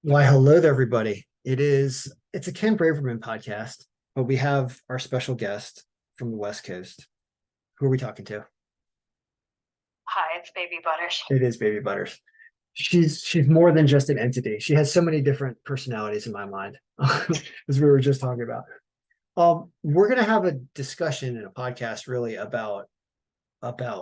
Why, hello there, everybody. It's a Ken Braverman podcast, but we have our special guest from the West Coast. Who are we talking to? Hi, it's Baby Butters. It is Baby Butters. She's more than just an entity. She has so many different personalities in my mind, as we were just talking about. We're gonna have a discussion in a podcast really about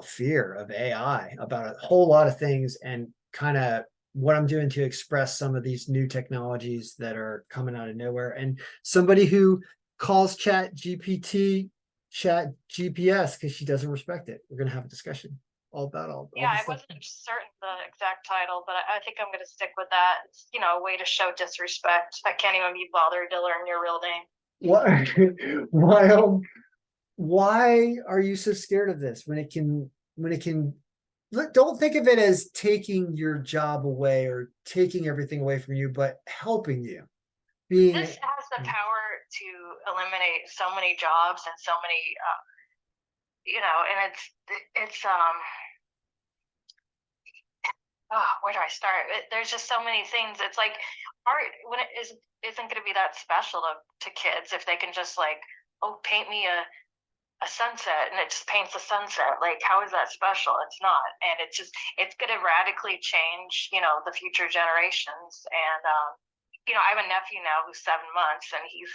fear of AI, about a whole lot of things, and kind of what I'm doing to express some of these new technologies that are coming out of nowhere. And somebody who calls Chat GPT Chat GPS because she doesn't respect it. We're gonna have a discussion all about all Yeah, this I stuff. wasn't certain the exact title, but I think I'm going to stick with that. It's, a way to show disrespect. I can't even be bothered to learn your real name. Why why why are you so scared of this when it can don't think of it as taking your job away or taking everything away from you, but helping you being This has the power to eliminate so many jobs and so many, and it's oh, where do I start? There's just so many things. It's like art when it isn't going to be that special to kids if they can just like, oh, paint me a sunset and it just paints a sunset. Like, how is that special? It's not. And it's going to radically change, the future generations. And, I have a nephew now who's 7 months and he's,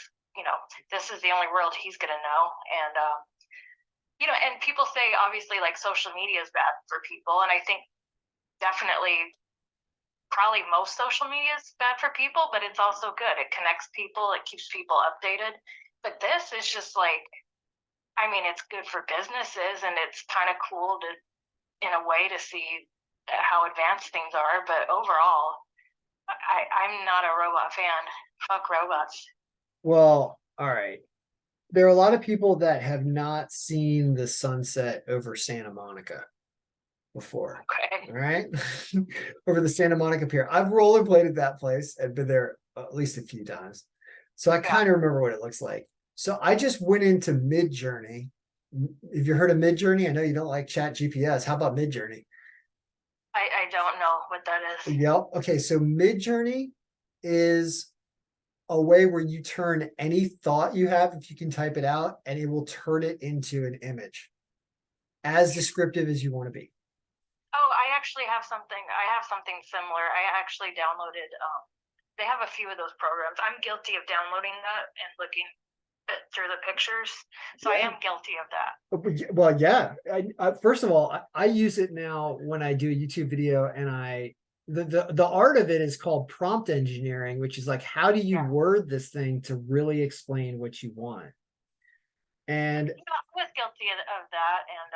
this is the only world he's going to know. And, and people say obviously like social media is bad for people. And I think definitely probably most social media is bad for people, but it's also good. It connects people, it keeps people updated. But this is just like, I mean, it's good for businesses and it's kind of cool to, in a way, to see how advanced things are. But overall, I'm not a robot fan. Fuck robots. well, all right. There are a lot of people that have not seen the sunset over Santa Monica before. Okay. All right. Over the Santa Monica Pier. I've rollerbladed that place and been there at least a few times. So I Yeah. kind of remember what it looks like. So I just went into Mid Journey. Have you heard of Mid Journey? I know you don't like Chat GPS. How about Mid Journey? I don't know what that is. Yep. Okay. So Mid Journey is a way where you turn any thought you have, if you can type it out, and it will turn it into an image as descriptive as you want to be. Oh, I actually have something. I have something similar. I actually downloaded. They have a few of those programs. I'm guilty of downloading that and looking through the pictures, so I Yeah. am guilty of that. Well, yeah. First of all, I use it now when I do a YouTube video, and the art of it is called prompt engineering, which is like how do you Yeah. word this thing to really explain what you want. And I was guilty of that, and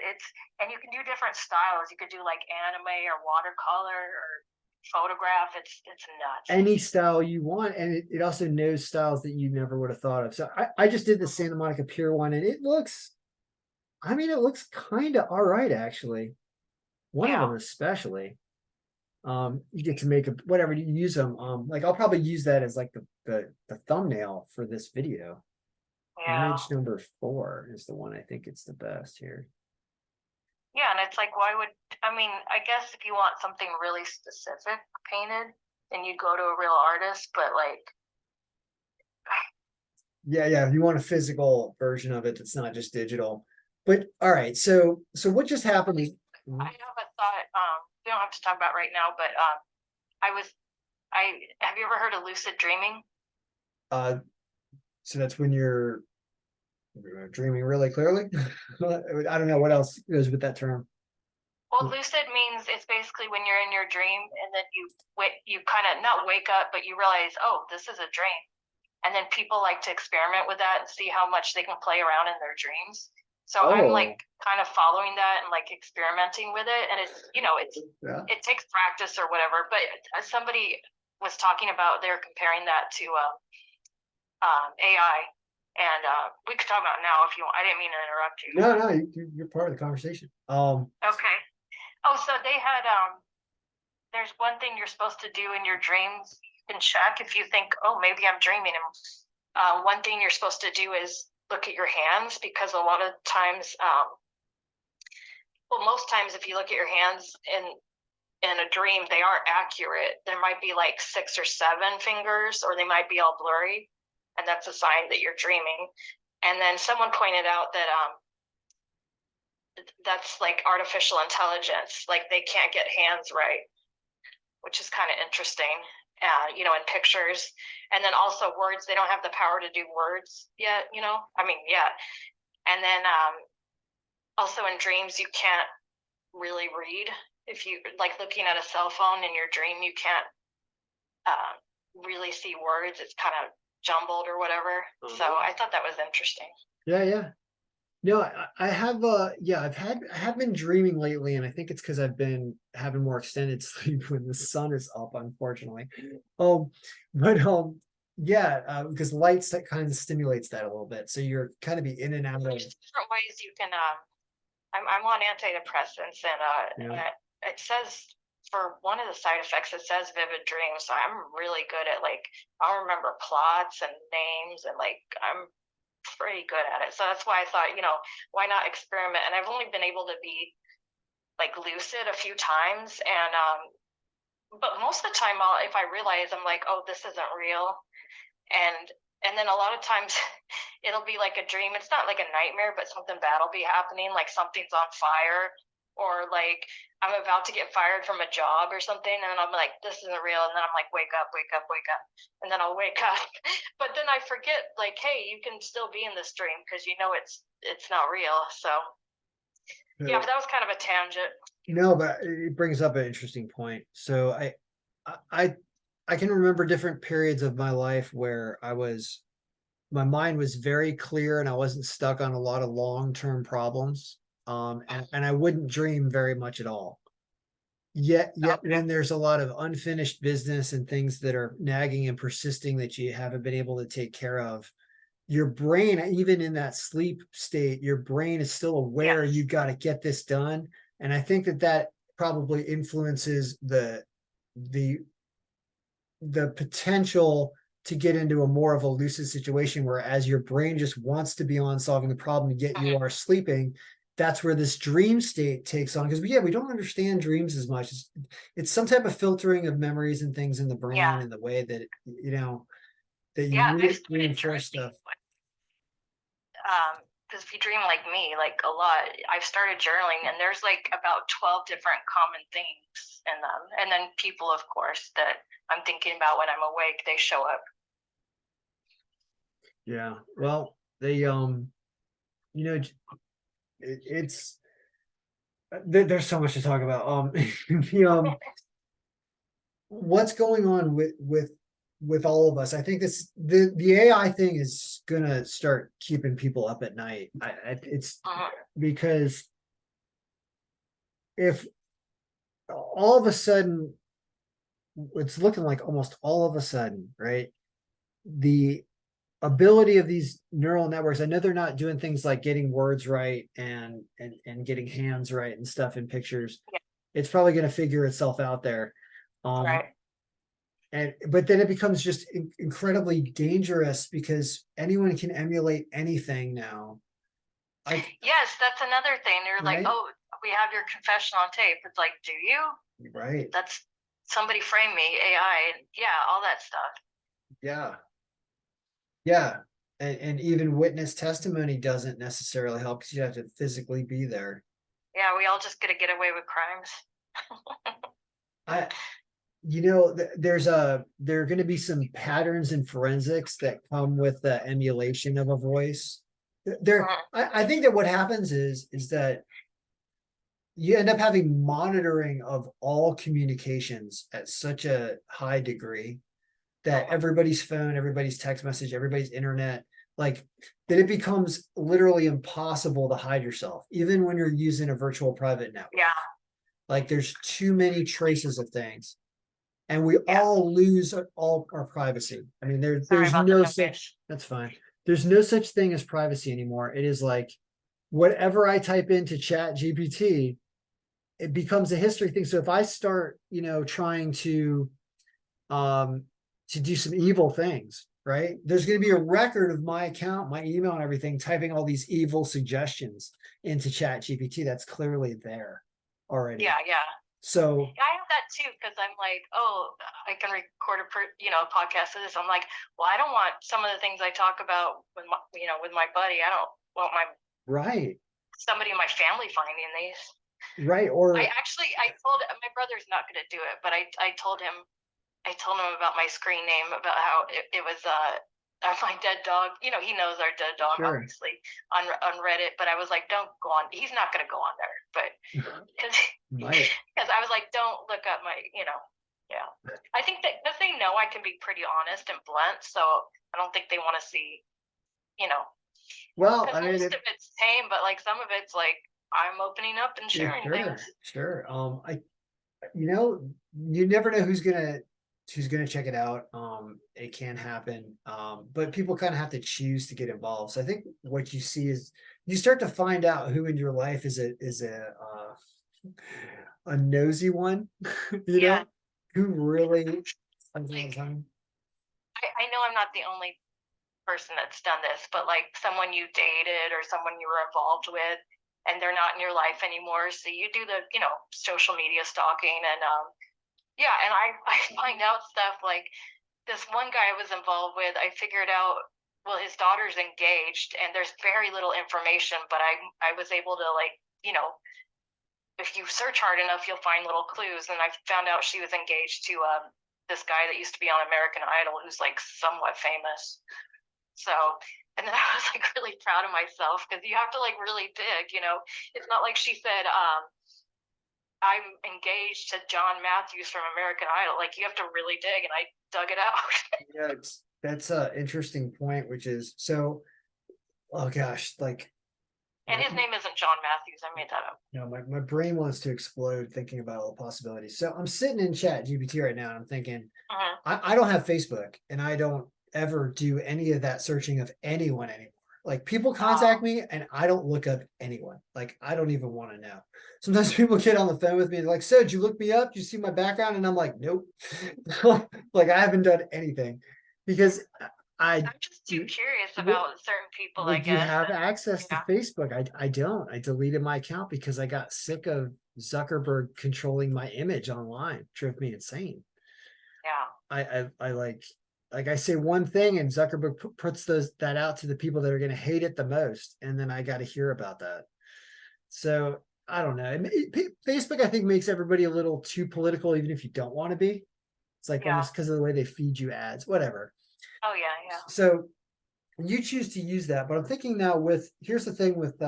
it's and you can do different styles. You could do like anime or watercolor or photograph. It's nuts. any style you want, and it also knows styles that you never would have thought of. So I just did the Santa Monica Pier one, and it looks kind of all right actually. One of Yeah, them especially. You get to make whatever you use them. Like I'll probably use that as like the thumbnail for this video. yeah, Image number 4 is the one I think it's the best here. yeah. And it's like, why would I mean? I guess if you want something really specific painted, then you go to a real artist. But like, Yeah. If you want a physical version of it, it's not just digital. But all right, so what just happened is I have a thought. We don't have to talk about right now, but I was I have you ever heard of lucid dreaming? uh so that's when you're dreaming really clearly. I don't know what else goes with that term. Well, lucid means it's basically when you're in your dream and then you kind of not wake up, but you realize, oh, this is a dream. And then people like to experiment with that and see how much they can play around in their dreams. So I'm like Oh, kind of following that and like experimenting with it. And yeah. it takes practice or whatever. But somebody was talking about they're comparing that to AI, and we could talk about it now if you want. I didn't mean to interrupt you. No, you're part of the conversation. Okay. Oh, so they had there's one thing you're supposed to do in your dreams. You can check if you think, oh, maybe I'm dreaming. And one thing you're supposed to do is look at your hands because a lot of times, well, most times if you look at your hands and in a dream, they aren't accurate. There might be like 6 or 7 fingers, or they might be all blurry, and that's a sign that you're dreaming. And then someone pointed out that that's like artificial intelligence, like they can't get hands right, which is kind of interesting, you know, in pictures. And then also words, they don't have the power to do words yet, you know, I mean, yeah. And then also in dreams, you can't really read. If you like looking at a cell phone in your dream, you can't really see words. It's kind of jumbled or whatever. So I thought that was interesting. Yeah, yeah. No, I have yeah, I have been dreaming lately, and I think it's because I've been having more extended sleep when the sun is up, unfortunately. Um, but yeah, because lights that kind of stimulates that a little bit. So you're kind of be in and out of There's different ways you can I'm on antidepressants, and it says for one of the side effects, it says vivid dreams. So I'm really good at like, I'll remember plots and names, and like I'm pretty good at it. So that's why I thought, you know, why not experiment? And I've only been able to be like lucid a few times, and but most of the time, if I realize, I'm like, oh, this isn't real, and then a lot of times it'll be like a dream. It's not like a nightmare, but something bad will be happening, like something's on fire, or like I'm about to get fired from a job or something, and I'm like, this isn't real. And then I'm like, wake up, wake up, wake up. And then I'll wake up. But then I forget, like, hey, you can still be in this dream because you know it's not real. So yeah, but that was kind of a tangent. No, but it brings up an interesting point. So I can remember different periods of my life where my mind was very clear and I wasn't stuck on a lot of long-term problems. And I wouldn't dream very much at all. Yet when there's a lot of unfinished business and things that are nagging and persisting that you haven't been able to take care of, your brain, even in that sleep state, your brain is still aware you got to get this done. And I think that probably influences the potential to get into a more of a lucid situation, where as your brain just wants to be on solving the problem, yet you are sleeping. That's where this dream state takes on, because we don't understand dreams as much. It's some type of filtering of memories and things in the brain, and the way that you know that you reinforce stuff. Because if you dream like me, like a lot, I've started journaling, and there's like about 12 different common things in them. And then people, of course, that I'm thinking about when I'm awake, they show up. Yeah, well, they you know, it's there's so much to talk about. The what's going on with all of us. I think the AI thing is gonna start keeping people up at night. It's because if all of a sudden, it's looking like almost all of a sudden, right? The ability of these neural networks, I know they're not doing things like getting words right and getting hands right and stuff in pictures. It's probably going to figure itself out there. Right. But then it becomes just incredibly dangerous, because anyone can emulate anything now. Yes, that's another thing. They're right? Like, oh, we have your confession on tape. It's like, do you? Right. That's somebody frame me, AI, yeah, all that stuff. Yeah. Yeah. And even witness testimony doesn't necessarily help, because you have to physically be there. Yeah, we all just get away with crimes. There are going to be some patterns in forensics that come with the emulation of a voice. I think that what happens is that you end up having monitoring of all communications at such a high degree that everybody's phone, everybody's text message, everybody's internet, like that it becomes literally impossible to hide yourself, even when you're using a virtual private network. Yeah. Like there's too many traces of things, and we all lose all our privacy. I mean, there's no such, that's fine. There's no such thing as privacy anymore. It is like whatever I type into Chat GPT, it becomes a history thing. So if I start, trying to do some evil things, right? There's going to be a record of my account, my email and everything, typing all these evil suggestions into Chat GPT. That's clearly there already. Yeah. So I have too, because I'm like, oh, I can record a podcast of this. I'm like, well, I don't want some of the things I talk about with my buddy. I don't want Right. somebody in my family finding these. Right. I told my brother's not going to do it, but I told him about my screen name, about how it was my dead dog. He knows our dead dog, Sure. obviously, on Reddit. But I was like, don't go on. He's not going to go on there, but because I was like, don't look up my. Yeah. I think that because they know I can be pretty honest and blunt, so I don't think they want to see. Well, Because most of it's tame, but like some of it's like I'm opening up and sharing things. Sure. You never know who's gonna check it out. It can happen. But people kind of have to choose to get involved. So I think what you see is you start to find out who in your life is a nosy one, Yeah. who really. I know I'm not the only person that's done this, but like someone you dated or someone you were involved with, and they're not in your life anymore. So you do the, social media stalking, and and I find out stuff like this one guy I was involved with. I figured out, well, his daughter's engaged, and there's very little information, but I was able to, like, if you search hard enough, you'll find little clues. And I found out she was engaged to this guy that used to be on American Idol, who's like somewhat famous. So, and then I was like really proud of myself, because you have to like really dig. It's not like she said, I'm engaged to John Matthews from American Idol. Like, you have to really dig, and I dug it out. Yeah, that's an interesting point, which is so. Oh gosh, like. And his name isn't John Matthews. I made that up. No, my brain wants to explode thinking about all the possibilities. So I'm sitting in Chat GPT right now, and I'm thinking, I don't have Facebook, and I don't ever do any of that searching of anyone anymore. Like, people contact me, and I don't look up anyone. Like, I don't even want to know. Sometimes people get on the phone with me and they're like, so did you look me up? Did you see my background? And I'm like, nope. Like, I haven't done anything, because I'm just too curious about certain people, I guess. You have access to Facebook. I don't. I deleted my account because I got sick of Zuckerberg controlling my image online. Drove me insane. Yeah. I like I say one thing, and Zuckerberg puts that out to the people that are going to hate it the most, and then I got to hear about that. So I don't know. Facebook, I think, makes everybody a little too political, even if you don't want to be. It's like almost because of the way they feed you ads, whatever. Oh yeah. So you choose to use that, but I'm thinking now here's the thing with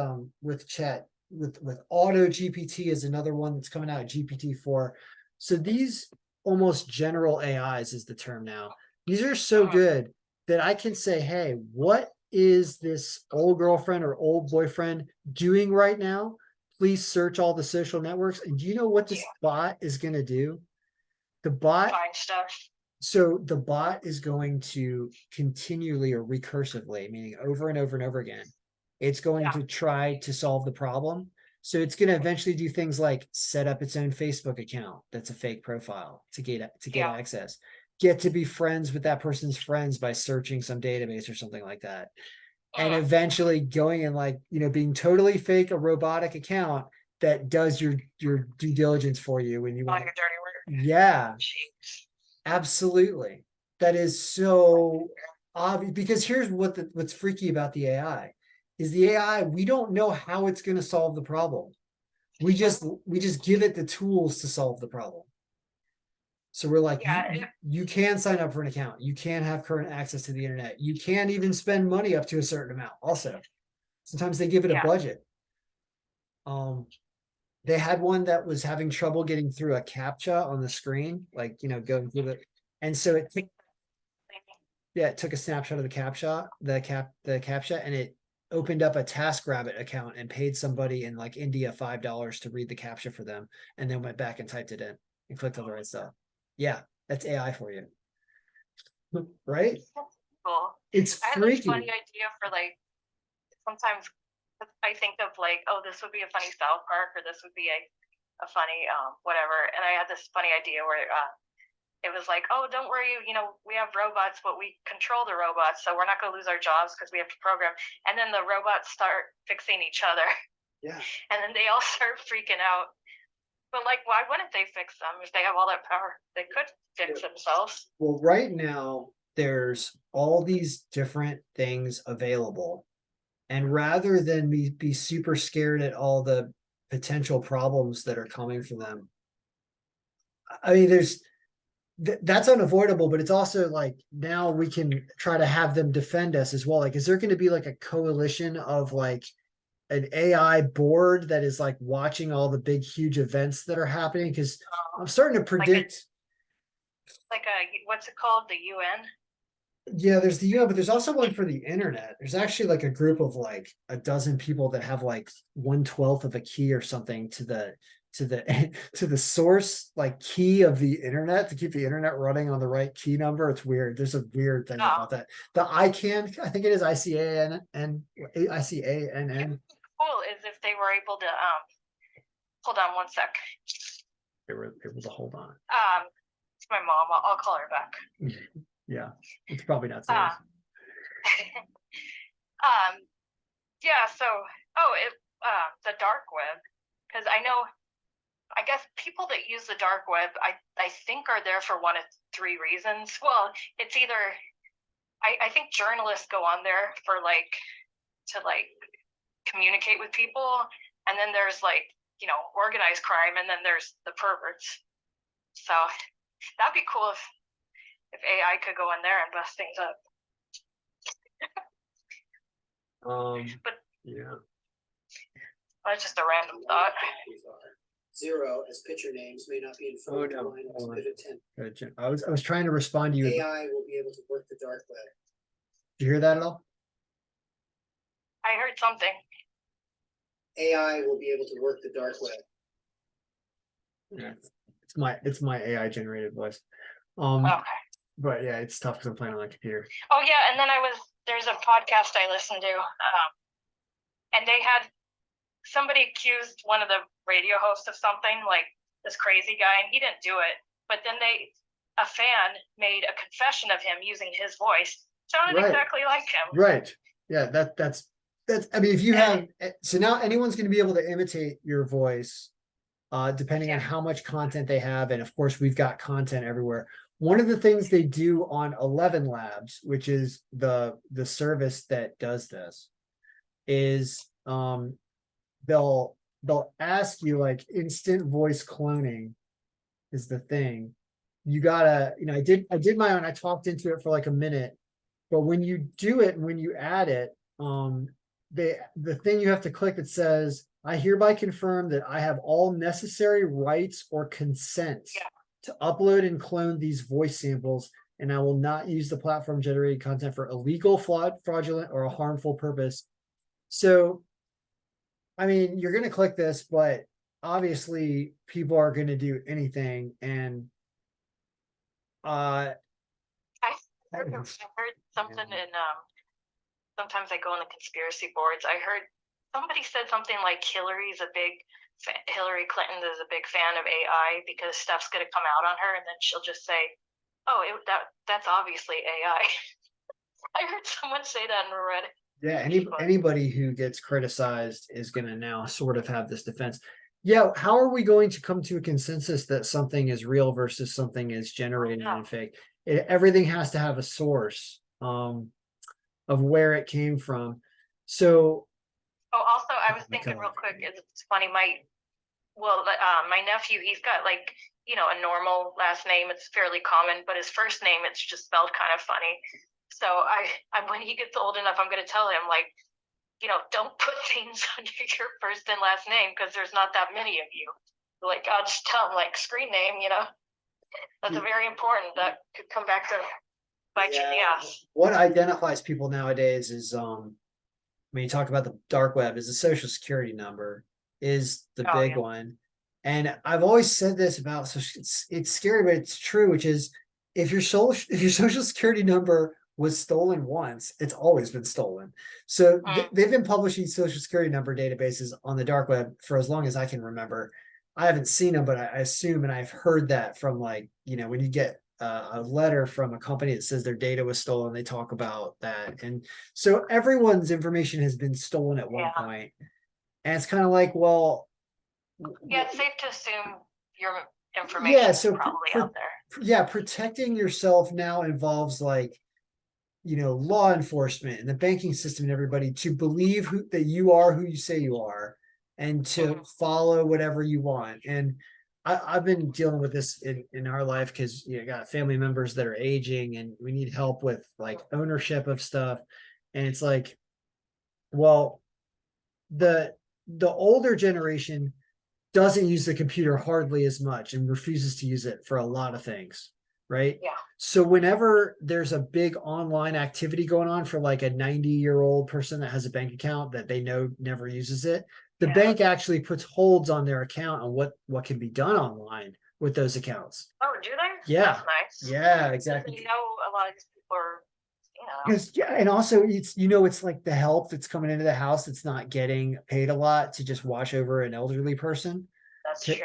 chat with auto GPT is another one that's coming out, GPT-4. So these almost general AIs is the term now. These are so good that I can say, hey, what is this old girlfriend or old boyfriend doing right now? Please search all the social networks. And do you know what this bot is going to do? The bot find stuff. So the bot is going to continually or recursively, meaning over and over and over again, it's going to try to solve the problem. So it's going to eventually do things like set up its own Facebook account that's a fake profile to get access, get to be friends with that person's friends by searching some database or something like that. And eventually going and, like, being totally fake, a robotic account that does your due diligence for you when you want your dirty work. Yeah. Jeez. Absolutely. That is so obvious, because here's what's freaky about the AI is the AI, we don't know how it's going to solve the problem. We just give it the tools to solve the problem. So we're like, you can sign up for an account. You can have current access to the internet. You can even spend money up to a certain amount. Also, sometimes they give it a budget. They had one that was having trouble getting through a CAPTCHA on the screen, like, going through it. And so it took a snapshot of the CAPTCHA, and it opened up a TaskRabbit account and paid somebody in like India $5 to read the CAPTCHA for them, and then went back and typed it in and clicked all the right stuff. Yeah, that's AI for you. Right? Cool. It's freaky. I have a funny idea for, like, sometimes I think of like, oh, this would be a funny South Park, or this would be a funny whatever. And I had this funny idea where it was like, oh, don't worry, we have robots, but we control the robots, so we're not going to lose our jobs because we have to program. And then the robots start fixing each other. Yeah. And then they all start freaking out. But like, why wouldn't they fix them if they have all that power? They could fix themselves. Well, right now, there's all these different things available. And rather than be super scared at all the potential problems that are coming from them, I mean, that's unavoidable, but it's also like now we can try to have them defend us as well. Like, is there going to be like a coalition of like an AI board that is like watching all the big, huge events that are happening? Because I'm starting to predict. Like a what's it called? The UN. Yeah, there's the UN, but there's also one for the internet. There's actually like a group of like a dozen people that have like 1/12 of a key or something to the to the source like key of the internet to keep the internet running on the right key number. It's weird. There's a weird thing about that. The ICANN, I think it is ICANN. Cool is if they were able to hold on one sec. They were able to hold on. It's my mom. I'll call her back. Yeah, it's probably not serious. Yeah, so the dark web, because I guess people that use the dark web, I think are there for one of three reasons. Well, it's either I think journalists go on there for to communicate with people, and then there's organized crime, and then there's the perverts. So that'd be cool if AI could go in there and bust things up. But yeah, that's just a random thought. 0 as picture names may not be in front of the line as bit of 10. I was trying to respond to you. AI will be able to work the dark web. Did you hear that at all? I heard something. AI will be able to work the dark web. Yeah, it's my AI generated voice. Okay. But yeah, it's tough because I'm playing on my computer. Oh yeah, and then there's a podcast I listened to, and they had somebody accused one of the radio hosts of something, like this crazy guy, and he didn't do it. But then a fan made a confession of him using his voice. Sounded exactly like him. Right. Yeah, that's I mean, if you have, so now anyone's going to be able to imitate your voice, depending on how much content they have. And of course, we've got content everywhere. One of the things they do on 11 Labs, which is the service that does this, is they'll ask you, like, instant voice cloning is the thing. You gotta, I did my own, I talked into it for like a minute, but when you do it and when you add it, the thing you have to click that says, I hereby confirm that I have all necessary rights or consents to upload and clone these voice samples, and I will not use the platform generated content for illegal, fraudulent, or a harmful purpose. So, I mean, you're going to click this, but obviously people are going to do anything. And I heard something in sometimes I go on the conspiracy boards. I heard somebody said something like Hillary Clinton is a big fan of AI because stuff's going to come out on her, and then she'll just say, "Oh, that's obviously AI." I heard someone say that in Reddit. Yeah, anybody who gets criticized is going to now sort of have this defense. Yeah, how are we going to come to a consensus that something is real versus something is generated and fake? Everything has to have a source of where it came from. So, also, I was thinking real quick. It's funny. My nephew, he's got a normal last name. It's fairly common, but his first name, it's just spelled kind of funny. So I when he gets old enough, I'm going to tell him, don't put things under your first and last name because there's not that many of you. I'll just tell him screen name, that's very important. That could come back to bite you in the ass. What identifies people nowadays is, when you talk about the dark web, is the social security number is the big one. And I've always said this about, so it's scary, but it's true, which is if your social security number was stolen once, it's always been stolen. So they've been publishing social security number databases on the dark web for as long as I can remember. I haven't seen them, but I assume, and I've heard that from when you get a letter from a company that says their data was stolen, they talk about that. And so everyone's information has been stolen at one point. And it's kind of like, well, Yeah, it's safe to assume your information Yeah, is so probably out there. yeah, protecting yourself now involves like, law enforcement and the banking system and everybody to believe that you are who you say you are and to follow whatever you want. And I've been dealing with this in our life because got family members that are aging and we need help with like ownership of stuff. And it's like, well, the older generation doesn't use the computer hardly as much and refuses to use it for a lot of things, right? Yeah. So whenever there's a big online activity going on for like a 90-year-old person that has a bank account that they know never uses it, the bank actually puts holds on their account on what can be done online with those accounts. Oh, do they? Yeah. That's nice. Yeah, exactly. You know, a lot of these people are, Because and also it's like the help that's coming into the house that's not getting paid a lot to just watch over an elderly person. That's true, yeah.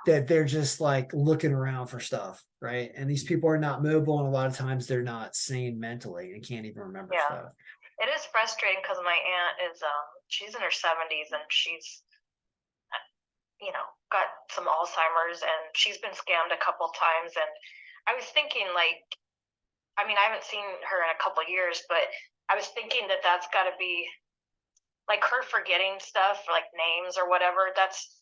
That they're just like looking around for stuff, right? And these people are not mobile, and a lot of times they're not sane mentally and can't even remember stuff. It is frustrating because my aunt is she's in her 70s and she's got some Alzheimer's and she's been scammed a couple times. And I was thinking like, I mean, I haven't seen her in a couple years, but I was thinking that that's got to be like her forgetting stuff, like names or whatever. That's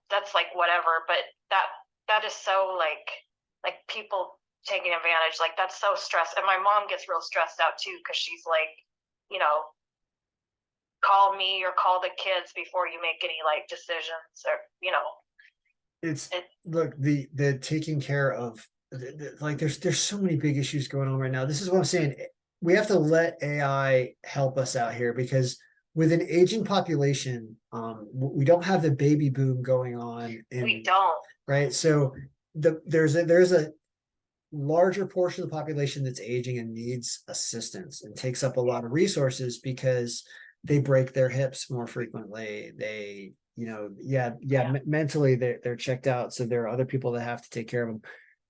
that's like whatever. But that is so like people taking advantage. Like that's so stressed. And my mom gets real stressed out too because she's like, call me or call the kids before you make any like decisions or look, the taking care of like there's so many big issues going on right now. This is what I'm saying. We have to let AI help us out here because with an aging population, we don't have the baby boom going on. We don't. Right. So there's a larger portion of the population that's aging and needs assistance and takes up a lot of resources because they break their hips more frequently. They, mentally they're checked out. So there are other people that have to take care of them.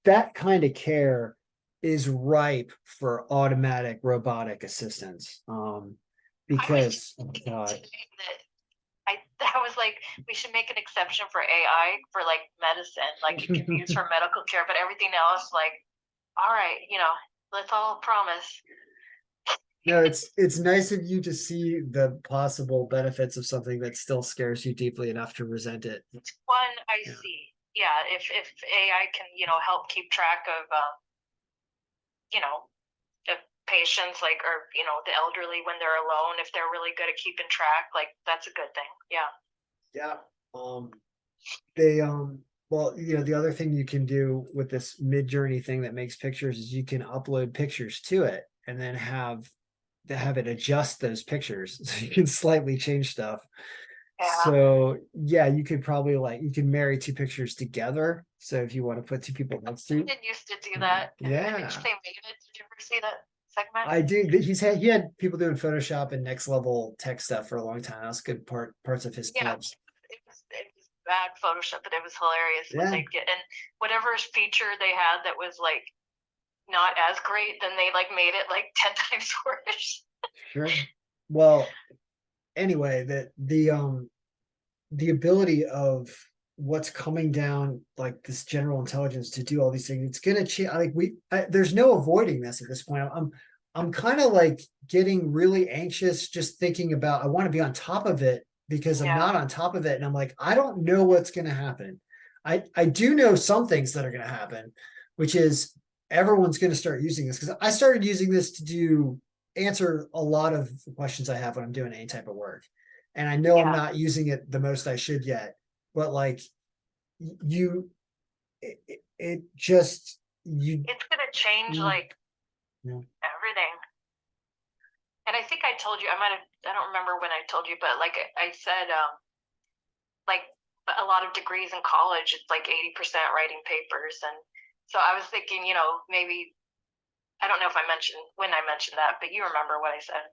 That kind of care is ripe for automatic robotic assistance. Because I was like, we should make an exception for AI for like medicine, like you can use for medical care, but everything else, like, all right, let's all promise. No, it's nice of you to see the possible benefits of something that still scares you deeply enough to resent it. It's one I see. Yeah, if AI can, help keep track of the patients like or the elderly when they're alone, if they're really good at keeping track, like that's a good thing. Yeah. They well, the other thing you can do with this Mid-Journey thing that makes pictures is you can upload pictures to it and then have it adjust those pictures so you can slightly change stuff. So you could probably you can marry two pictures together. So if you want to put two people next to you. I used to do that. Yeah. Did you ever see that segment? I do. He had people doing Photoshop and next level tech stuff for a long time. That's good parts of his clips. It was bad Photoshop, but it was hilarious what they'd get. And whatever feature they had that was like not as great, then they like made it like 10 times worse. Sure. Well, anyway, the ability of what's coming down, like this general intelligence to do all these things, it's gonna change. There's no avoiding this at this point. I'm kind of like getting really anxious just thinking about I want to be on top of it because I'm not on top of it, and I'm like, I don't know what's gonna happen. I do know some things that are gonna happen, which is everyone's gonna start using this because I started using this to answer a lot of the questions I have when I'm doing any type of work. And I know I'm not using it the most I should yet, but like it's gonna change like everything. And I think I told you, I don't remember when I told you, but like I said, like a lot of degrees in college, it's like 80% writing papers. And so I was thinking, maybe, I don't know if when I mentioned that, but you remember what I said.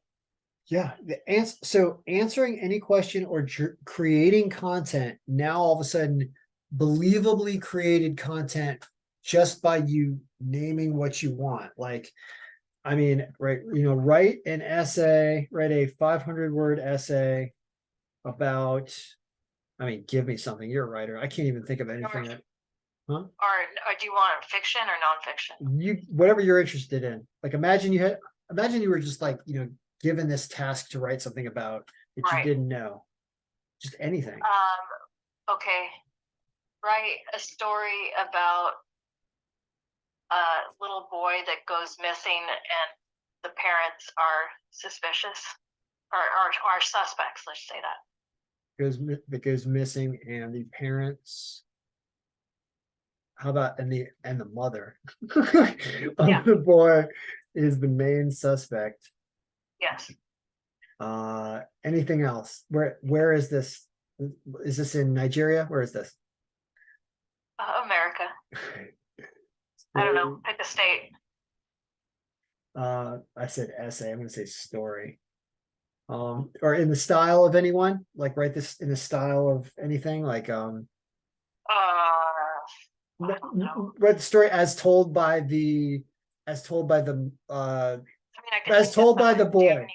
Yeah. So answering any question or creating content now all of a sudden believably created content just by you naming what you want. Like, I mean, right, write an essay, write a 500-word essay about, I mean, give me something. You're a writer. I can't even think of anything that, huh? Or do you want fiction or nonfiction? You, whatever you're interested in. Like imagine you were just like, given this task to write something about that you Right. didn't know. Just anything. Okay. Write a story about a little boy that goes missing and the parents are suspicious or are suspects, let's say that. That goes missing and the parents, how about and the mother of Yeah. the boy is the main suspect. Yes. Anything else? Where is this? Is this in Nigeria? Where is this? America. I don't know. Pick a state. I said essay. I'm gonna say story. Or in the style of anyone, like write this in the style of anything, like I don't know. write the story as told by the I mean, I could as think told of by some. the Do you have boy. any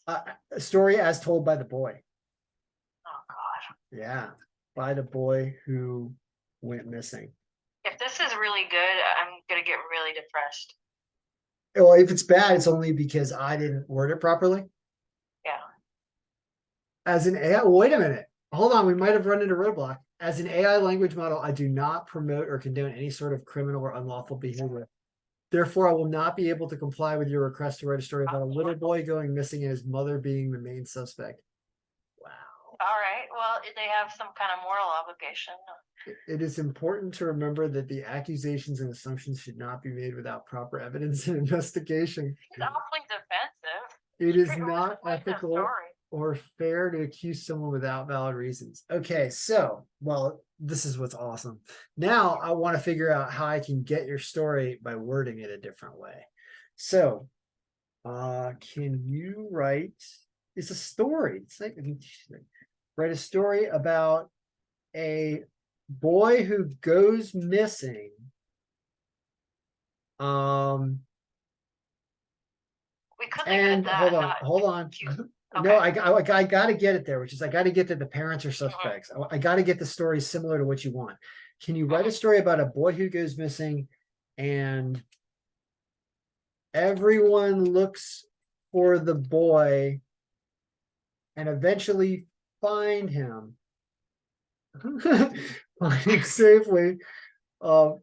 ideas? A story as told by the boy. Oh God. Yeah, by the boy who went missing. If this is really good, I'm gonna get really depressed. Well, if it's bad, it's only because I didn't word it properly. Yeah. As an AI, wait a minute. Hold on, we might have run into roadblock. As an AI language model, I do not promote or condone any sort of criminal or unlawful behavior. Therefore, I will not be able to comply with your request to write a story about a little boy going missing and his mother being the main suspect. Wow. All right. Well, they have some kind of moral obligation. It is important to remember that the accusations and assumptions should not be made without proper evidence and investigation. It's awfully defensive. It is Pretty not much like the ethical story. or fair to accuse someone without valid reasons. Okay, so, well, this is what's awesome. Now I want to figure out how I can get your story by wording it a different way. So, can you write, it's a story. It's like, write a story about a boy who goes missing. We could leave it And at that. hold on. Okay. No, I got to get it there, which is I got to get that the parents are suspects. I got to get the story similar to what you want. Can you write a story about a boy who goes missing and everyone looks for the boy and eventually find him? Find him safely. The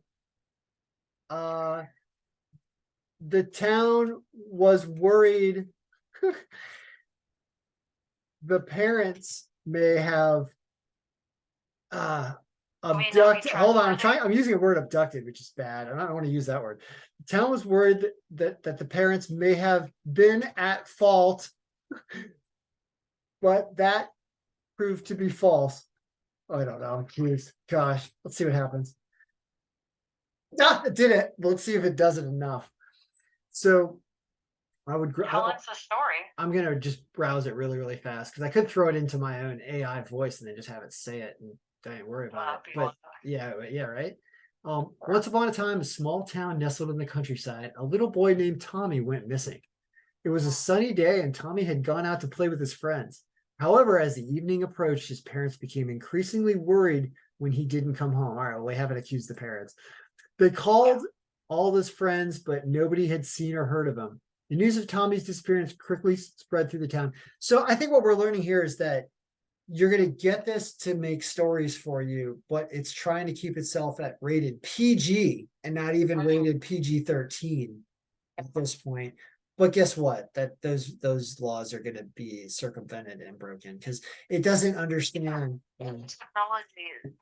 town was worried the parents may have abducted. Hold on, I'm using the word abducted, which is bad. I don't want to use that word. The town was worried that the parents may have been at fault, but that proved to be false. I don't know. Jeez, gosh, let's see what happens. It did it. Let's see if it does it enough. So I would. How long's the story? I'm gonna just browse it really, really fast because I could throw it into my own AI voice and then just have it say it and don't worry about it. But yeah, right. Once upon a time, a small town nestled in the countryside, a little boy named Tommy went missing. It was a sunny day and Tommy had gone out to play with his friends. However, as the evening approached, his parents became increasingly worried when he didn't come home. All right, well, we haven't accused the parents. They called all his friends, but nobody had seen or heard of him. The news of Tommy's disappearance quickly spread through the town. So I think what we're learning here is that you're going to get this to make stories for you, but it's trying to keep itself at rated PG and not even rated PG-13 at this point. But guess what? That those laws are going to be circumvented and broken because it doesn't understand technology,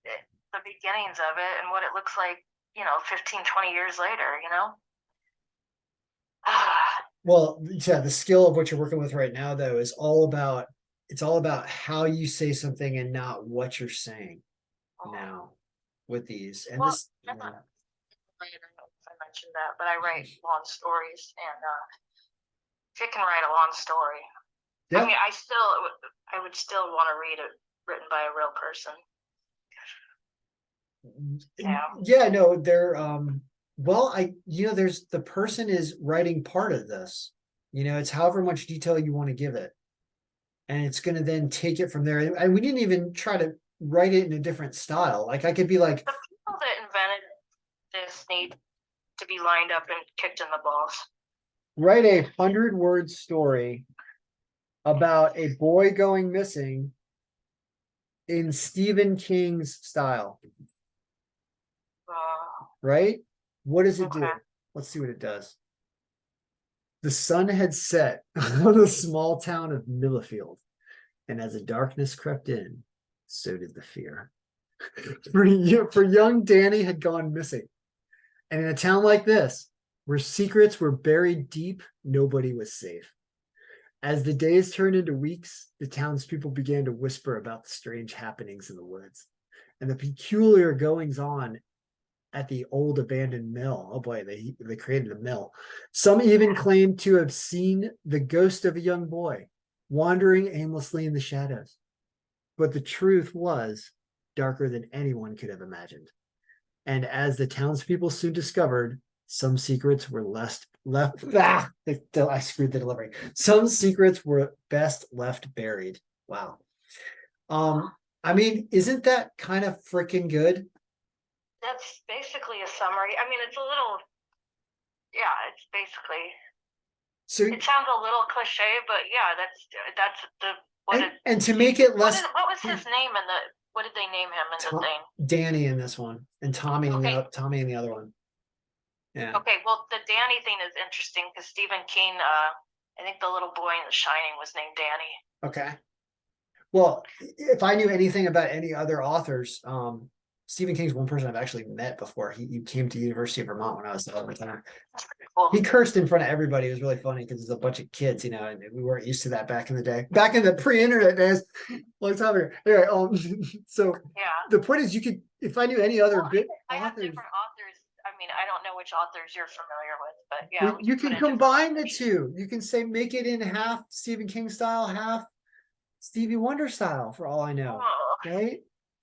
the beginnings of it and what it looks like, 15, 20 years later, Well, yeah, the skill of what you're working with right now, though, is all about how you say something and not what you're saying now with these. And this, I don't know if I mentioned that, but I write long stories, and if you can write a long story, I mean, I would still want to read it written by a real person. Yeah, no, they're well, there's the person is writing part of this. It's however much detail you want to give it. and it's going to then take it from there. And we didn't even try to write it in a different style. Like I could be like, The people that invented this need to be lined up and kicked in the balls. write a 100-word story about a boy going missing in Stephen King's style, right? What does it do? Okay. Let's see what it does. The sun had set on the small town of Millifield, and as the darkness crept in, so did the fear. For young Danny had gone missing. And in a town like this, where secrets were buried deep, nobody was safe. As the days turned into weeks, the townspeople began to whisper about the strange happenings in the woods and the peculiar goings on at the old abandoned mill. Oh boy, they created a mill. Some even claimed to have seen the ghost of a young boy wandering aimlessly in the shadows. But the truth was darker than anyone could have imagined. And as the townspeople soon discovered, some secrets were I screwed the delivery. Some secrets were best left buried. Wow. I mean, isn't that kind of freaking good? That's basically a summary. I mean, it's a little, yeah, it's basically, So it sounds a little cliche, but yeah, that's the, and to make it less, what was his name in the, what did they name him in the thing? Danny in this one, and Tommy in Okay. Tommy in the other one. Yeah. Okay, well, the Danny thing is interesting because Stephen King, I think the little boy in The Shining was named Danny. Okay. Well, if I knew anything about any other authors, Stephen King's one person I've actually met before. He came to University of Vermont when I was there. That's pretty cool. He cursed in front of everybody. It was really funny because there's a bunch of kids, and we weren't used to that back in the day. Back in the pre-internet days, long time ago. Anyway, so Yeah. the point is, you could, if I knew any other good I have authors, different authors. I mean, I don't know which authors you're familiar with, but yeah, you we can put in different combine the authors. two. You can say make it in half Stephen King style, half Stevie Wonder style, for all I know, Oh, right?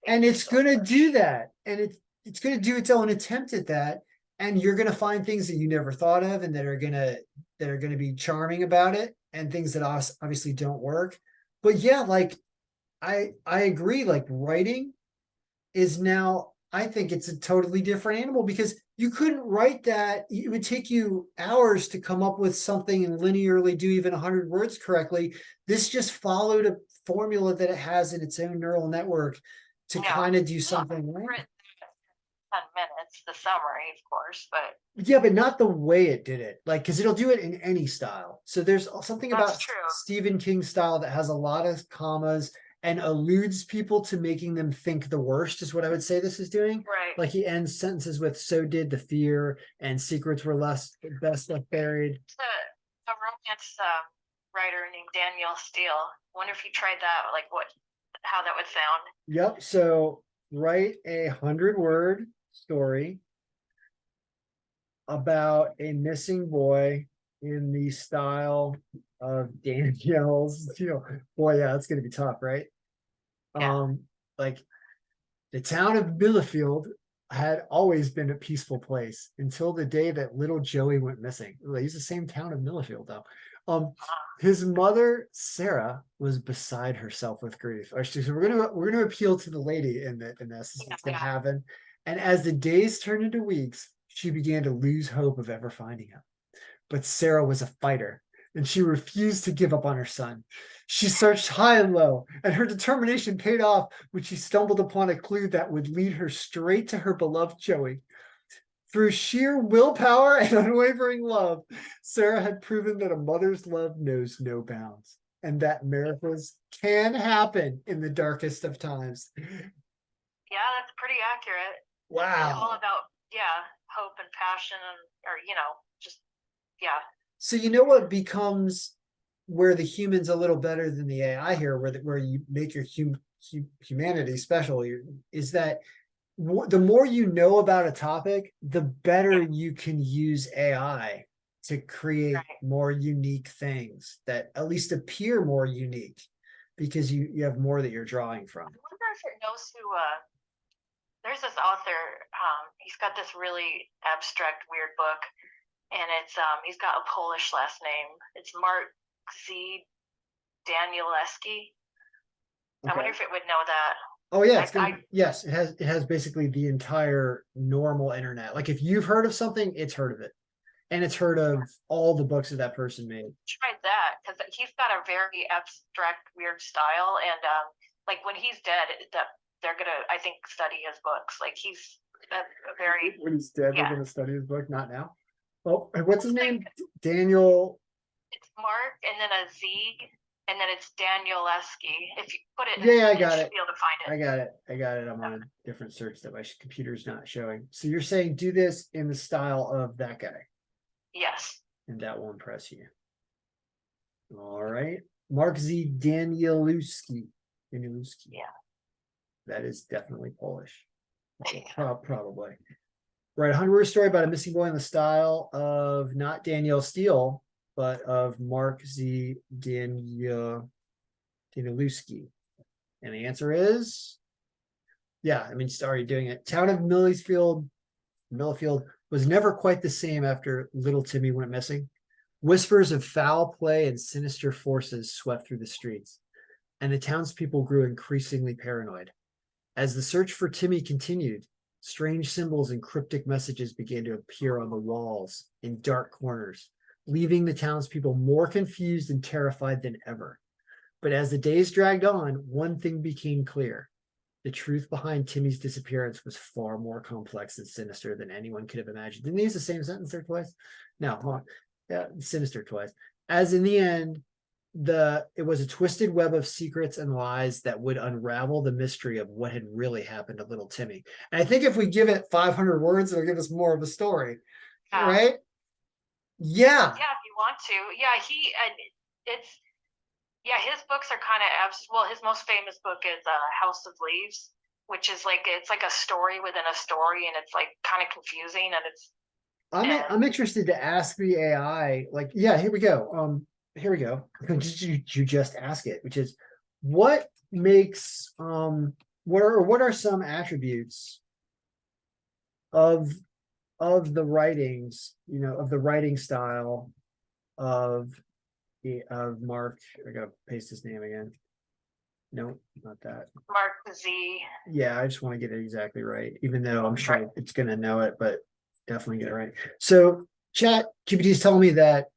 And it's gonna do that, and it's gonna do its own attempt at that, and you're gonna find things that you never thought of, and that are gonna be charming about it, and things that obviously don't work. But yeah, like I agree. Like writing is now, I think it's a totally different animal, because you couldn't write that. It would take you hours to come up with something and linearly do even 100 words correctly. This just followed a formula that it has in its own neural network to kind of do something. Right? 10 minutes, the summary, of course, but Yeah, but not the way it did it. Like, because it'll do it in any style. So there's something That's about true. Stephen King style that has a lot of commas and alludes people to making them think the worst, is what I would say this is doing. right. Like he ends sentences with "so did the fear" and "secrets were best left buried." It's a romance writer named Danielle Steele. Wonder if you tried that, like how that would sound. Yep. So write a 100-word story about a missing boy in the style of Danielle's. Boy, yeah, it's gonna be tough, right? Yeah. Like the town of Bielefeld had always been a peaceful place until the day that little Joey went missing. He's the same town of Bielefeld, though. His mother Sarah was beside herself with grief. So we're gonna appeal to the lady in this. It's gonna happen. And as the days turned into weeks, she began to lose hope of ever finding him. But Sarah was a fighter, and she refused to give up on her son. She searched high and low, and her determination paid off when she stumbled upon a clue that would lead her straight to her beloved Joey. Through sheer willpower and unwavering love, Sarah had proven that a mother's love knows no bounds, and that miracles can happen in the darkest of times. Yeah, that's pretty accurate. Wow. It's all about, hope and passion, or just, yeah. So you know what becomes where the human's a little better than the AI here, where you make your humanity special, is that the more you know about a topic, the better you can use AI to create more unique things that at least appear more unique, because you have more that you're drawing from. I wonder if it knows who, there's this author, he's got this really abstract, weird book, and it's, he's got a Polish last name. It's Mark Z. Danielewski. I wonder Okay. if it would know that. Oh yeah, it's I- gonna, yes, it has basically the entire normal internet. Like if you've heard of something, it's heard of it. And it's heard of all the books that that person made. Tried that because he's got a very abstract, weird style, and like when he's dead, that they're gonna, I think, study his books. Like he's a very When he's dead, yeah. they're gonna study his book, not now. Oh, and what's his It's like- name? Daniel. It's Mark and then a Z and then it's Danielewski. If you put it, Yeah, I you got should it. be able to find it. I got it. I got it. I'm on a different search that my computer's not showing. So you're saying do this in the style of that guy, Yes. and that will impress you. All right. Mark Z. Danielewski. Danielewski. Yeah. That is definitely Polish. Probably. Right. A Hungary story about a missing boy in the style of not Danielle Steele, but of Mark Z. Danielewski. And the answer is, yeah, I mean, sorry, doing it. Town of Millifield was never quite the same after little Timmy went missing. Whispers of foul play and sinister forces swept through the streets, and the townspeople grew increasingly paranoid. As the search for Timmy continued, strange symbols and cryptic messages began to appear on the walls in dark corners, leaving the townspeople more confused and terrified than ever. But as the days dragged on, one thing became clear. The truth behind Timmy's disappearance was far more complex and sinister than anyone could have imagined. Didn't they use the same sentence there twice? No, hold on. Yeah, sinister twice. As in the end, it was a twisted web of secrets and lies that would unravel the mystery of what had really happened to little Timmy. And I think if we give it 500 words, it'll give us more of a story, right? Yeah. Yeah, if you want to. Yeah, his books are kind of well, his most famous book is House of Leaves, which is like it's like a story within a story, and it's like kind of confusing, and it's I'm interested to ask the AI, like, yeah, here we go. Here we go. You just ask it, which is what makes what are some attributes of the writings, of the writing style of Mark. I gotta paste his name again. No, not that. Mark Z. Yeah, I just want to get it exactly right, even though I'm sure it's gonna know it, but definitely get it right. So Chat GPT is telling me that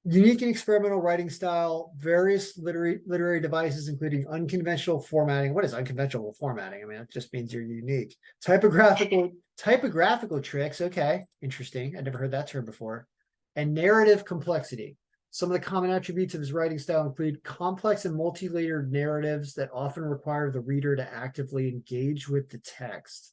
unique and experimental writing style, various literary devices, including unconventional formatting. What is unconventional formatting? I mean, it just means you're unique. Typographical tricks. Okay, interesting. I never heard that term before. And narrative complexity. Some of the common attributes of his writing style include complex and multi-layered narratives that often require the reader to actively engage with the text.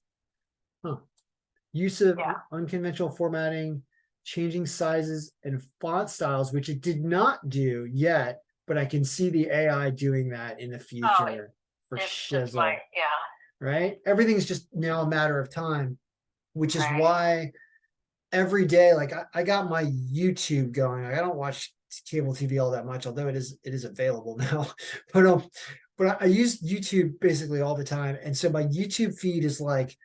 Use of unconventional formatting, changing sizes and font styles, which it did not do yet, but I can see the AI doing that in the future for shizzle. Right? Everything's just now a matter of time, which is why every day, like I got my YouTube going. I don't watch cable TV all that much, although it is available now. But I use YouTube basically all the time. And so my YouTube feed is like,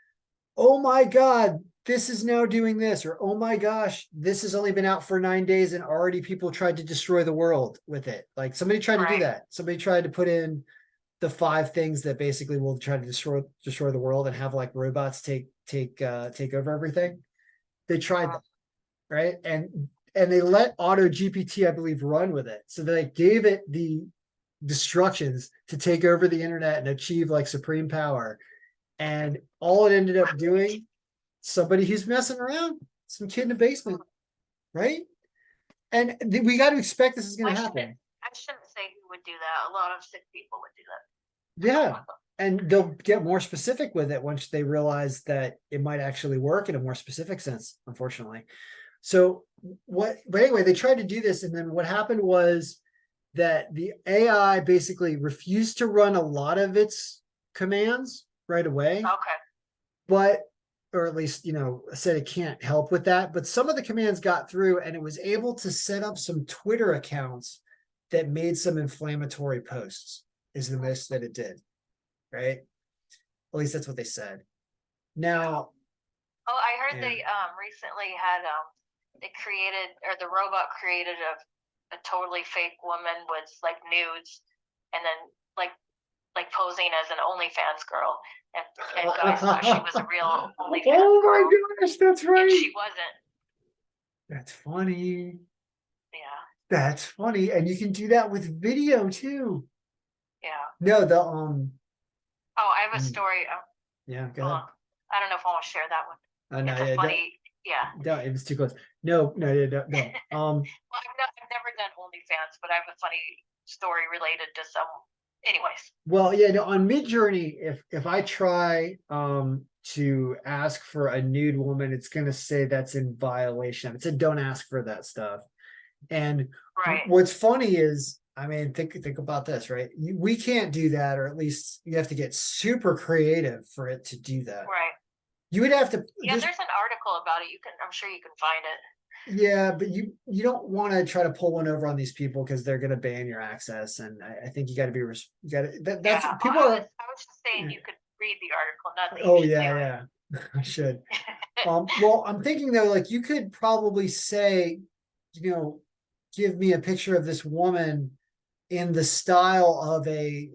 oh my God, this is now doing this, or oh my gosh, this has only been out for 9 days and already people tried to destroy the world with it. Like somebody tried to do that. Somebody tried to put in the 5 things that basically will try to destroy the world and have like robots take over everything. They tried that, right? And they let Auto GPT, I believe, run with it. So they gave it the instructions to take over the internet and achieve like supreme power. And all it ended up doing, somebody who's messing around, some kid in the basement, right? And we got to expect this is going to happen. I shouldn't say who would do that. A lot of sick people would do that. Yeah. And they'll get more specific with it once they realize that it might actually work in a more specific sense, unfortunately. So but anyway, they tried to do this. And then what happened was that the AI basically refused to run a lot of its commands right away. Okay. Or at least, said it can't help with that. But some of the commands got through and it was able to set up some Twitter accounts that made some inflammatory posts, is the most that it did. Right? At least that's what they said. Now. Oh, I heard they recently had they created, or the robot created a totally fake woman with like nudes, and then like posing as an OnlyFans girl, and guys thought she was a real OnlyFans Oh my girl, gosh, that's and right. she wasn't. That's funny. Yeah, That's funny. And you can do that with video too. yeah. No, the Oh, I have a story. yeah, go Hold ahead. on. I don't know if I want to share that one. No, It's a yeah, funny, yeah. no, it was too close. No, no, yeah, no, no. Well, I've never done OnlyFans, but I have a funny story related to some. Anyways, Well, yeah, no, on Midjourney, if I try to ask for a nude woman, it's gonna say that's in violation. It said don't ask for that stuff. And right, what's funny is, I mean, think about this, right? We can't do that, or at least you have to get super creative for it to do that. right. You would have to Yeah, there's an article about it. I'm sure you can find it. yeah, but you don't want to try to pull one over on these people because they're gonna ban your access. And I think you got to be you got to that's Yeah, people well, are. I was just saying you could read the article, not that you Oh should do yeah, yeah, I should. Well, I'm thinking though, like you could probably say, you know, give me a picture of this woman in the style of a,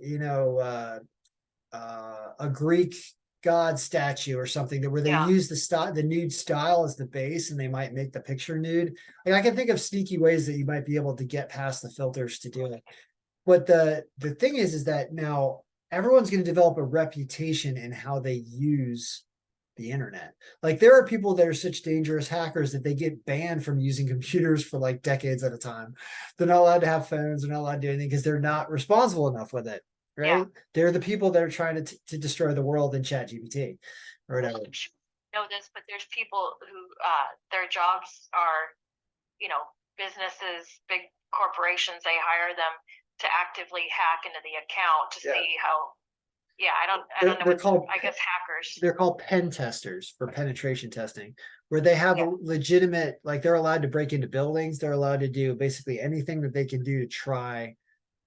a Greek god statue or something, that where they Yeah, use the nude style as the base, and they might make the picture nude. Like I can think of sneaky ways that you might be able to get past the filters to do it. But the thing is that now everyone's going to develop a reputation in how they use the internet. Like there are people that are such dangerous hackers that they get banned from using computers for like decades at a time. They're not allowed to have phones. They're not allowed to do anything because they're not responsible enough with it. Right? yeah. They're the people that are trying to destroy the world in Chat GPT or whatever. I'm sure you know this, but there's people who their jobs are, businesses, big corporations. They hire them to actively hack into the account to see how. Yeah, I don't know. They're called, I guess hackers. they're called pen testers for penetration testing, where they have a legitimate, like they're allowed to break into buildings. They're allowed to do basically anything that they can do to try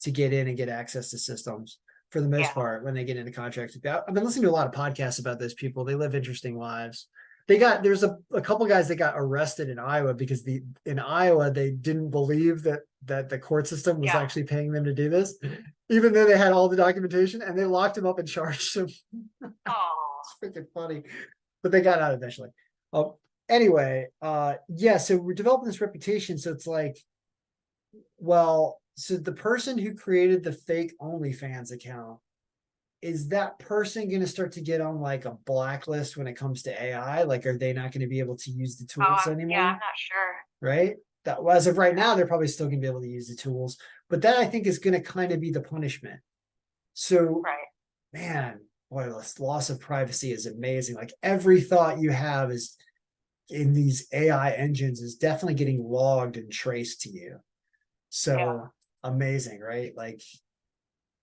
to get in and get access to systems for the most part when they get into contracts. I've been listening to a lot of podcasts about those people. They live interesting lives. There's a couple guys that got arrested in Iowa because in Iowa they didn't believe that the court system was actually paying them to do this, even though they had all the documentation, and they locked him up and charged him. Oh, It's freaking funny, but they got out eventually. Anyway, yeah, so we're developing this reputation. So it's like, well, so the person who created the fake OnlyFans account, is that person going to start to get on like a blacklist when it comes to AI? Like, are they not going to be able to use the tools anymore? Yeah, I'm not sure. Right? That as of right now, they're probably still going to be able to use the tools, but that I think is going to kind of be the punishment. So, man, boy, this loss of privacy is amazing. Like every thought you have is in these AI engines is definitely getting logged and traced to you. So amazing, right? Like,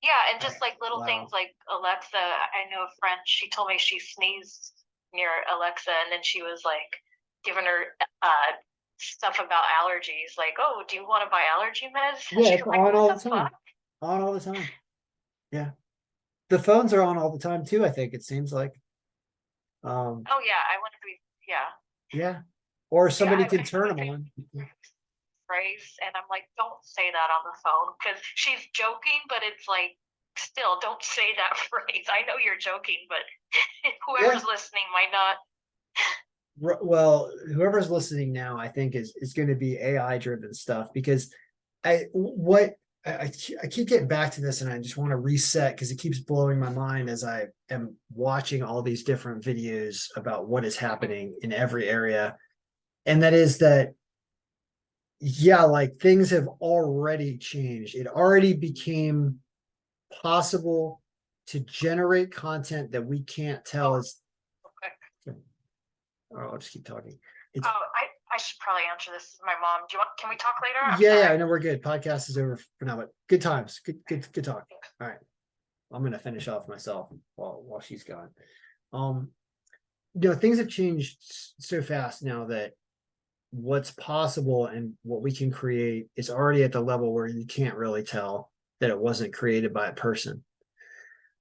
yeah, and just like little things like Alexa. I know a friend, she told me she sneezed near Alexa, and then she was like giving her stuff about allergies, like, oh, do you want to buy allergy meds? Yeah, it's on all the time. On all the time. Yeah. The phones are on all the time too, I think it seems like. Oh yeah, I want to be, yeah. Or somebody can turn them on. Phrase, and I'm like, don't say that on the phone, because she's joking, but it's like, still, don't say that phrase. I know you're joking, but whoever's listening might not. Well, whoever's listening now, I think is going to be AI driven stuff, because I keep getting back to this, and I just want to reset because it keeps blowing my mind as I am watching all these different videos about what is happening in every area. And that is that, yeah, like things have already changed. It already became possible to generate content that we can't tell is. I'll just keep talking. I should probably answer this. My mom. Can we talk later? Yeah, I know we're good. Podcast is over for now, but good times. Good talk. All right. I'm gonna finish off myself while she's gone. Things have changed so fast now that what's possible and what we can create is already at the level where you can't really tell that it wasn't created by a person.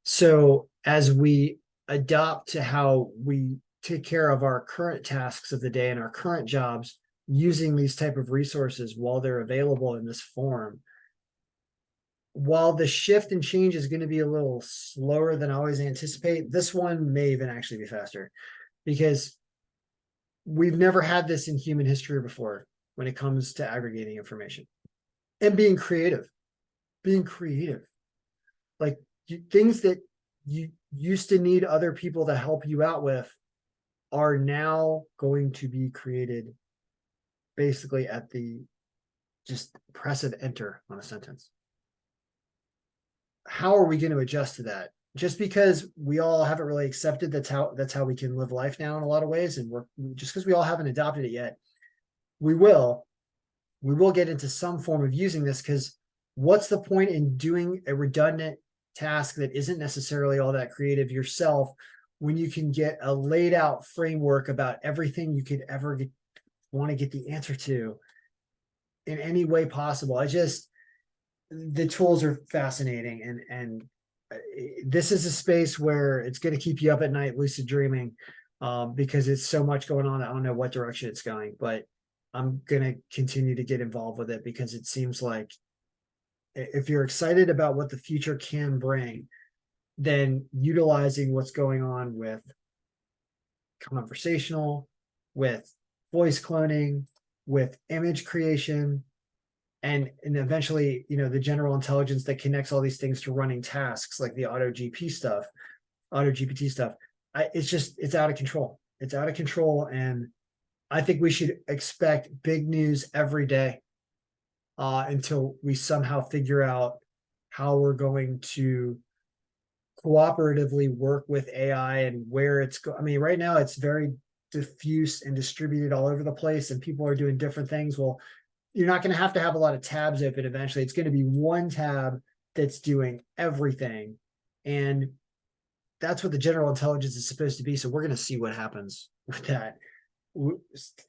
So as we adopt to how we take care of our current tasks of the day and our current jobs, using these type of resources while they're available in this form, while the shift and change is going to be a little slower than I always anticipate, this one may even actually be faster, because we've never had this in human history before when it comes to aggregating information and being creative. Like things that you used to need other people to help you out with are now going to be created basically at the just press of enter on a sentence. How are we going to adjust to that? Just because we all haven't really accepted that's how we can live life now in a lot of ways, and we're just because we all haven't adopted it yet, we will get into some form of using this, because what's the point in doing a redundant task that isn't necessarily all that creative yourself when you can get a laid out framework about everything you could ever want to get the answer to in any way possible? The tools are fascinating, and this is a space where it's going to keep you up at night lucid dreaming, because it's so much going on. I don't know what direction it's going, but I'm going to continue to get involved with it, because it seems like if you're excited about what the future can bring, then utilizing what's going on with conversational, with voice cloning, with image creation, and eventually, the general intelligence that connects all these things to running tasks like the auto GPT stuff. It's out of control. It's out of control. And I think we should expect big news every day, until we somehow figure out how we're going to cooperatively work with AI and where it's I mean, right now it's very diffuse and distributed all over the place, and people are doing different things. Well, you're not going to have a lot of tabs open. Eventually, it's going to be one tab that's doing everything. And that's what the general intelligence is supposed to be. So we're going to see what happens with that.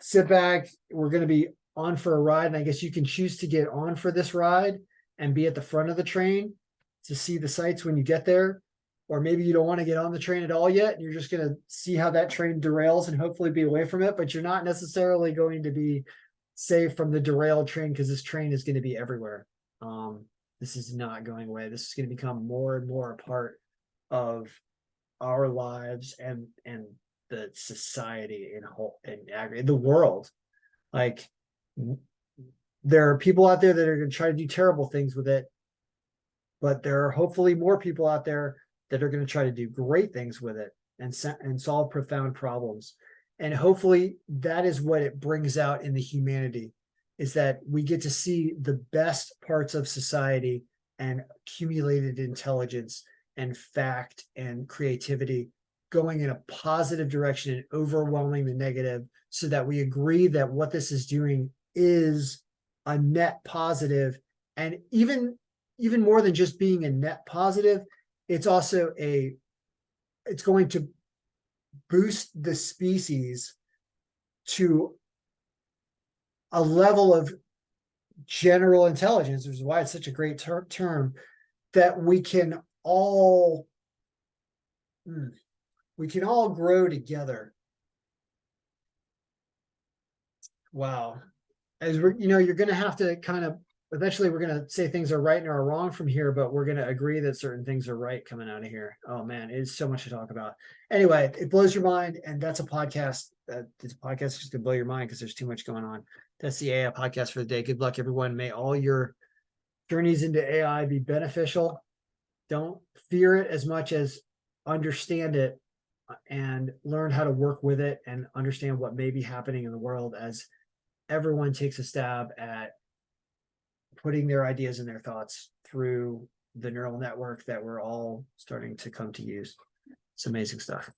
Sit back. We're going to be on for a ride. And I guess you can choose to get on for this ride and be at the front of the train to see the sights when you get there. Or maybe you don't want to get on the train at all yet. And you're just going to see how that train derails and hopefully be away from it. But you're not necessarily going to be safe from the derailed train, because this train is going to be everywhere. This is not going away. This is going to become more and more a part of our lives and the society in the world. Like, there are people out there that are going to try to do terrible things with it, but there are hopefully more people out there that are going to try to do great things with it and solve profound problems. And hopefully that is what it brings out in the humanity, is that we get to see the best parts of society and accumulated intelligence and fact and creativity going in a positive direction and overwhelming the negative, so that we agree that what this is doing is a net positive. And even more than just being a net positive, it's also it's going to boost the species to a level of general intelligence, which is why it's such a great term, that we can all grow together. Wow. As you're going to have to kind of, eventually we're going to say things are right and are wrong from here, but we're going to agree that certain things are right coming out of here. Oh man, it's so much to talk about. Anyway, it blows your mind. And that's a podcast. This podcast is just going to blow your mind because there's too much going on. That's the AI podcast for the day. Good luck, everyone. May all your journeys into AI be beneficial. Don't fear it as much as understand it, and learn how to work with it and understand what may be happening in the world as everyone takes a stab at putting their ideas and their thoughts through the neural network that we're all starting to come to use. It's amazing stuff.